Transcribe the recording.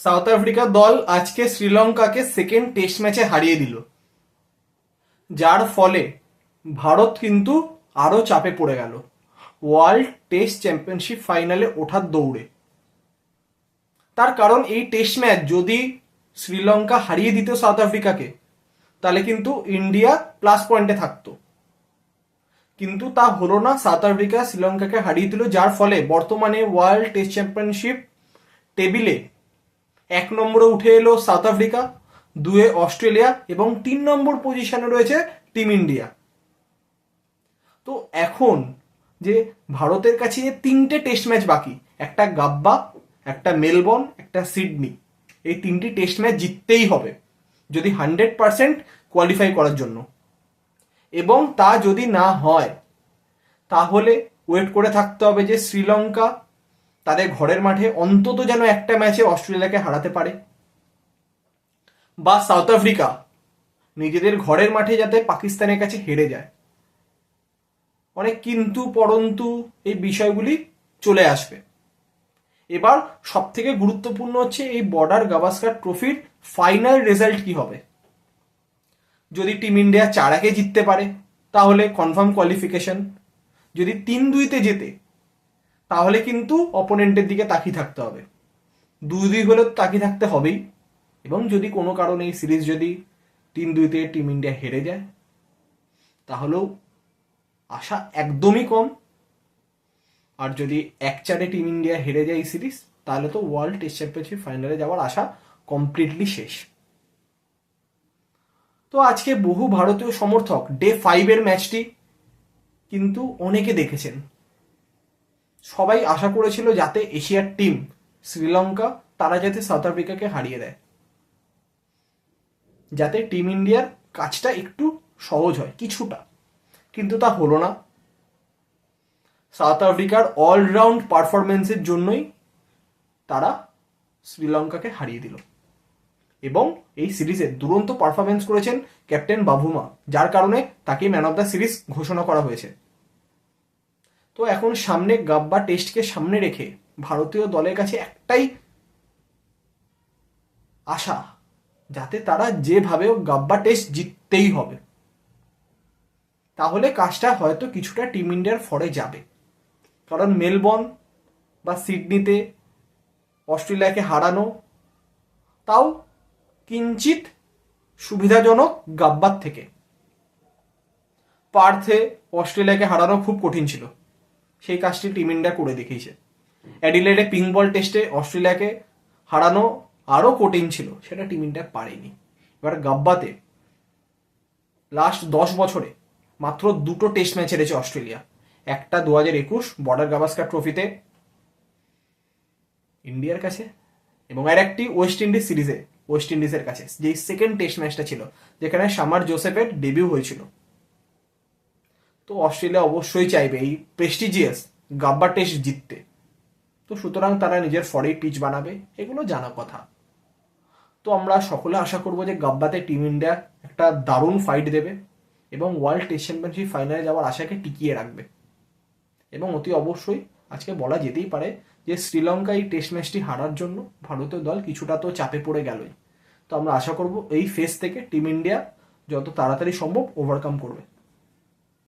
South Africa দল আজকে শ্রীলঙ্কাকে second test ম্যাচে হারিয়ে দিল, যার ফলে ভারত কিন্তু আরও চাপে পড়ে গেল ওয়ার্ল্ড টেস্ট চ্যাম্পিয়নশিপ ফাইনালে ওঠার দৌড়ে। তার কারণ এই টেস্ট ম্যাচ যদি শ্রীলঙ্কা হারিয়ে দিত সাউথ আফ্রিকাকে, তাহলে কিন্তু ইন্ডিয়া প্লাস পয়েন্টে থাকতো, কিন্তু তা হলো না। সাউথ আফ্রিকা শ্রীলঙ্কাকে হারিয়ে দিল, যার ফলে বর্তমানে ওয়ার্ল্ড টেস্ট চ্যাম্পিয়নশিপ টেবিলে 1 নম্বরে উঠে এলো সাউথ আফ্রিকা, 2-এ অস্ট্রেলিয়া এবং 3 নম্বর পজিশনে রয়েছে টিম ইন্ডিয়া। তো এখন যে ভারতের কাছে যে 3টে টেস্ট ম্যাচ বাকি, একটা গাব্বা, একটা মেলবোর্ন, একটা সিডনি, এই 3টি টেস্ট ম্যাচ জিততেই হবে যদি 100% কোয়ালিফাই করার জন্য। এবং তা যদি না হয় তাহলে ওয়েট করে থাকতে হবে যে শ্রীলঙ্কা তাদের ঘরের মাঠে অন্তত যেন একটা ম্যাচে অস্ট্রেলিয়াকে হারাতে পারে, বা সাউথ আফ্রিকা নিজেদের ঘরের মাঠে যাতে পাকিস্তানের কাছে হেরে যায়। অনেক কিন্তু পরন্তু এই বিষয়গুলি চলে আসবে। এবার সব থেকে গুরুত্বপূর্ণ হচ্ছে এই বর্ডার গাভাস্কার ট্রফির ফাইনাল রেজাল্ট কি হবে। যদি টিম ইন্ডিয়া 4-1 জিততে পারে তাহলে কনফার্ম কোয়ালিফিকেশন, যদি 3-2-তে জেতে তাহলে কিন্তু অপোনেন্টের দিকে তাকিয়ে থাকতে হবে, 2-2 হলে তাকিয়ে থাকতে হবেই। এবং যদি কোনো কারণে এই সিরিজ যদি 3-2-তে টিম ইন্ডিয়া হেরে যায় তাহলেও আশা একদমই কম। আর যদি 1-4-এ টিম ইন্ডিয়া হেরে যায় এই সিরিজ, তাহলে তো ওয়ার্ল্ড টেস্ট চ্যাম্পিয়নশিপ ফাইনালে যাওয়ার আশা কমপ্লিটলি শেষ। তো আজকে বহু ভারতীয় সমর্থক ডে 5-এর ম্যাচটি কিন্তু অনেকে দেখেছেন। সবাই আশা করেছিল যাতে এশিয়ার টিম শ্রীলঙ্কা তারা যাতে সাউথ আফ্রিকাকে হারিয়ে দেয়, যাতে টিম ইন্ডিয়ার কাজটা একটু সহজ হয় কিছুটা, কিন্তু তা হলো না। সাউথ আফ্রিকার অলরাউন্ড পারফরমেন্সের জন্যই তারা শ্রীলঙ্কাকে হারিয়ে দিল। এবং এই সিরিজে দুরন্ত পারফরমেন্স করেছেন ক্যাপ্টেন বাভুমা, যার কারণে তাকে ম্যান অফ দ্য সিরিজ ঘোষণা করা হয়েছে। তো এখন সামনে গাব্বা টেস্টকে সামনে রেখে ভারতীয় দলের কাছে একটাই আশা, যাতে তারা যেভাবেও গাব্বা টেস্ট জিততেই হবে। তাহলে কাজটা হয়তো কিছুটা টিম ইন্ডিয়ার ফরে যাবে, কারণ মেলবোর্ন বা সিডনিতে অস্ট্রেলিয়াকে হারানো তাও কিঞ্চিত সুবিধাজনক গাব্বার থেকে। পার্থে অস্ট্রেলিয়াকে হারানো খুব কঠিন ছিল, সেই কাজটি টিম ইন্ডিয়া করে দেখিয়েছে। অ্যাডিলেডে পিঙ্ক বল টেস্টে অস্ট্রেলিয়াকে হারানো আরও কঠিন ছিল, সেটা টিম ইন্ডিয়া পারেনি। এবার গাব্বাতে লাস্ট 10 বছরে মাত্র 2টো টেস্ট ম্যাচ হেরেছে অস্ট্রেলিয়া, একটা 2021 বর্ডার গাভাস্কার ট্রফিতে ইন্ডিয়ার কাছে, এবং আর একটি ওয়েস্ট ইন্ডিজ সিরিজে ওয়েস্ট ইন্ডিজের কাছে, যেই সেকেন্ড টেস্ট ম্যাচটা ছিল যেখানে সামার জোসেফের ডেবিউ হয়েছিল। তো অস্ট্রেলিয়া অবশ্যই চাইবে এই প্রেস্টিজিয়াস গাব্বা টেস্ট জিততে, তো সুতরাং তারা নিজের ফরেই পিচ বানাবে, এগুলো জানা কথা। তো আমরা সকলে আশা করবো যে গাব্বাতে টিম ইন্ডিয়া একটা দারুণ ফাইট দেবে এবং ওয়ার্ল্ড টেস্ট চ্যাম্পিয়নশিপ ফাইনালে যাওয়ার আশাকে টিকিয়ে রাখবে। এবং অতি অবশ্যই আজকে বলা যেতেই পারে যে শ্রীলঙ্কা এই টেস্ট ম্যাচটি হারার জন্য ভারতীয় দল কিছুটা তো চাপে পড়ে গেলই। তো আমরা আশা করব এই ফেজ থেকে টিম ইন্ডিয়া যত তাড়াতাড়ি সম্ভব ওভারকাম করবে।